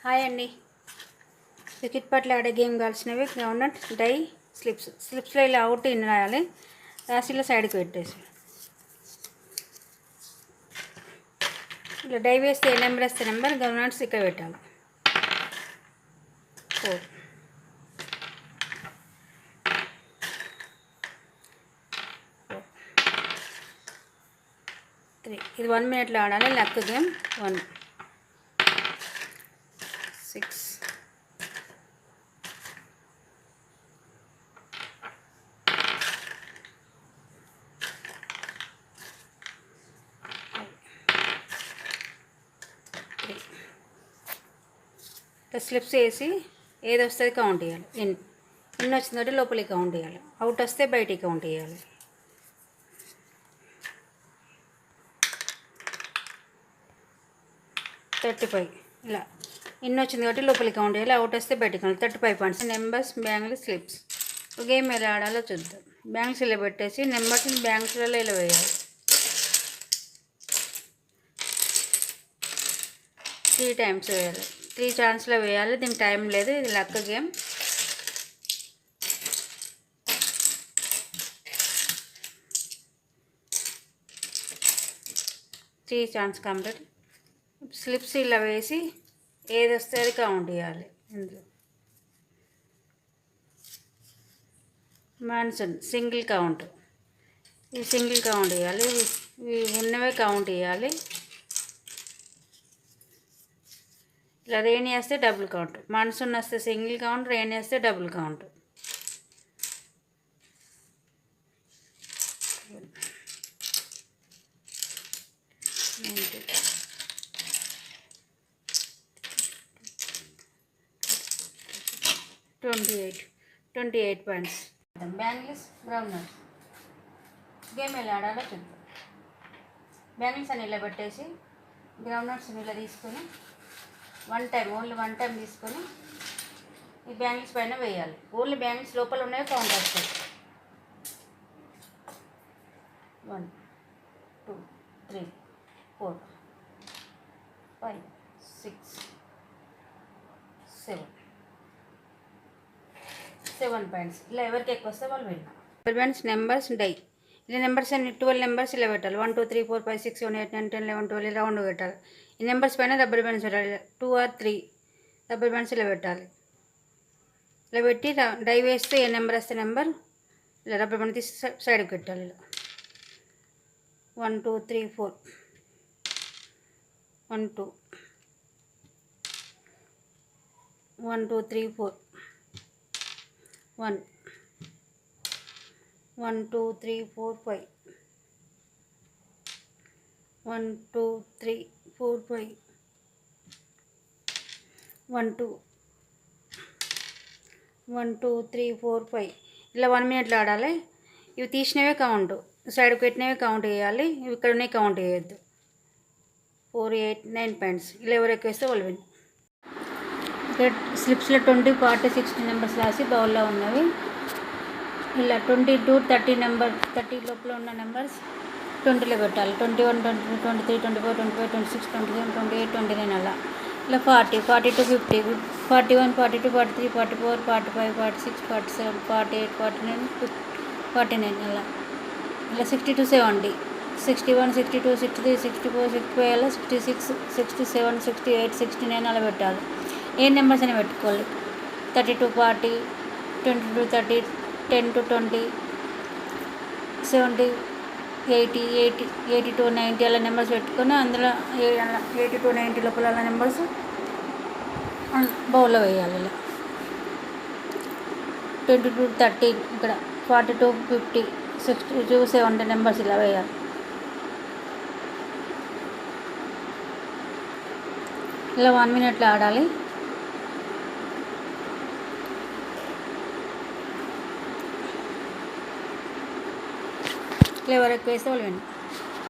Hi అండి. Cricket పట్ల ఆడే గేమ్ కావాల్సినవి గ్రౌండ్నట్, డై, స్లిప్స్లో ఇలా అవుట్ ఇన్ రాయాలి. రాసి ఇలా సైడ్కి పెట్టేసి ఇలా డై వేస్తే ఏ నెంబర్ వస్తే నెంబర్, గ్రౌండ్నట్స్ ఇక్కడ పెట్టాలి. 4 3. ఇది 1 minute ఆడాలి. Luck game. 1 6 స్లిప్స్ వేసి ఏది వస్తుంది కౌంట్ చేయాలి. ఇన్ వచ్చిందంటే లోపలికి కౌంట్ చేయాలి. అవుట్ వస్తే బయటికి కౌంట్ చేయాలి. $35 ఇలా ఇన్ వచ్చింది కాబట్టి లోపలికి కౌంట్ చేయాలి. అవుట్ వస్తే బయటికి count. 35 points. Numbers, bangles, slips. Game ఎలా ఆడాలో చూద్దాం. బ్యాంగ్స్ ఇలా పెట్టేసి నెంబర్స్ని బ్యాంగ్స్లలో ఇలా వేయాలి. 3 times వేయాలి. 3 ఛాన్స్లో వేయాలి. దీనికి టైం లేదు. ఇది luck game. Three chance complete. Slips ఇలా వేసి ఏది వస్తే అది కౌంట్ చేయాలి. ఇందులో మాన్సూన్ సింగిల్ కౌంట్. ఇది సింగిల్ కౌంట్ చేయాలి. ఇవి ఉన్నవే కౌంట్ చేయాలి. ఇలా రెయిన్ వేస్తే డబుల్ కౌంట్. మాన్సూన్ వస్తే సింగిల్ కౌంట్, రెయిన్ వేస్తే double count. $28 points. Bangles, groundnuts. Game ఎలా ఆడాలో చూద్దాం. బ్యాంగిల్స్ అని ఇలా పెట్టేసి గ్రౌండ్నట్స్ని ఇలా తీసుకొని ఓన్లీ వన్ టైం తీసుకొని ఈ బ్యాంగిల్స్ పైన వేయాలి. ఓన్లీ బ్యాంగిల్స్ లోపల ఉన్నవి కౌంట్ వస్తాయి. 1 2 3 4 5 6 7 points. ఇలా ఎవరికి ఎక్కువ వస్తే వాళ్ళు విన్నా. 12 points. Numbers, die. ఇలా నెంబర్స్ అన్ని 12 నెంబర్స్ ఇలా పెట్టాలి. 1 2 3 4 5 6 7 8 9 10 11 12 ఇలా రౌండ్ పెట్టాలి. ఈ నెంబర్స్ పైన రబ్బర్ బ్యాండ్స్ పెట్టాలి. 2 or 3 రబ్బర్ బ్యాండ్స్ ఇలా పెట్టాలి. ఇలా పెట్టి డై వేస్తే ఏ నెంబర్ వస్తే నెంబర్ ఇలా రబ్బర్ బ్యాండ్ తీసి సైడ్కి పెట్టాలి. ఇలా 1 2 3 4 1 2 1 2 3 4 1 1 2 3 4 5 1 2 3 4 5 1 2 1 2 3 4 5 ఇలా 1 minute ఆడాలి. ఇవి తీసినవే కౌంట్, సైడ్కి పెట్టినవే కౌంట్ చేయాలి. ఇవి ఇక్కడ ఉన్నాయి కౌంట్ చేయొద్దు. 4 8 9 points. ఇలా ఎవరు ఎక్కువ వేస్తే వాళ్ళు విన్. స్లిప్స్లో 20 40 60 నెంబర్స్ రాసి బౌల్లో ఉన్నవి ఇలా 22 30 నెంబర్ 30 లోపల ఉన్న నెంబర్స్ 20లో పెట్టాలి. 21 22 23 24 25 26 27 28 29 అలా. ఇలా 40 42 50 41 42 43 44 45 46 47 48 49 49 అలా. ఇలా 62 70 61 62 63 64 65 అలా 66 67 68 69 అలా పెట్టాలి. ఏ నెంబర్స్ అని పెట్టుకోవాలి. 32 40 22 30 10 to 20 70 80 80 to 90 అలా నెంబర్స్ పెట్టుకొని అందులో 80 to 90 లోపల అలా నెంబర్స్ బౌల్లో వేయాలి. ఇలా 22 30 ఇక్కడ 42 50 62 70 నెంబర్స్ ఇలా వేయాలి. ఇలా 1 minute ఆడాలి. ఎవరికి వేస్తే వాళ్ళు విన్.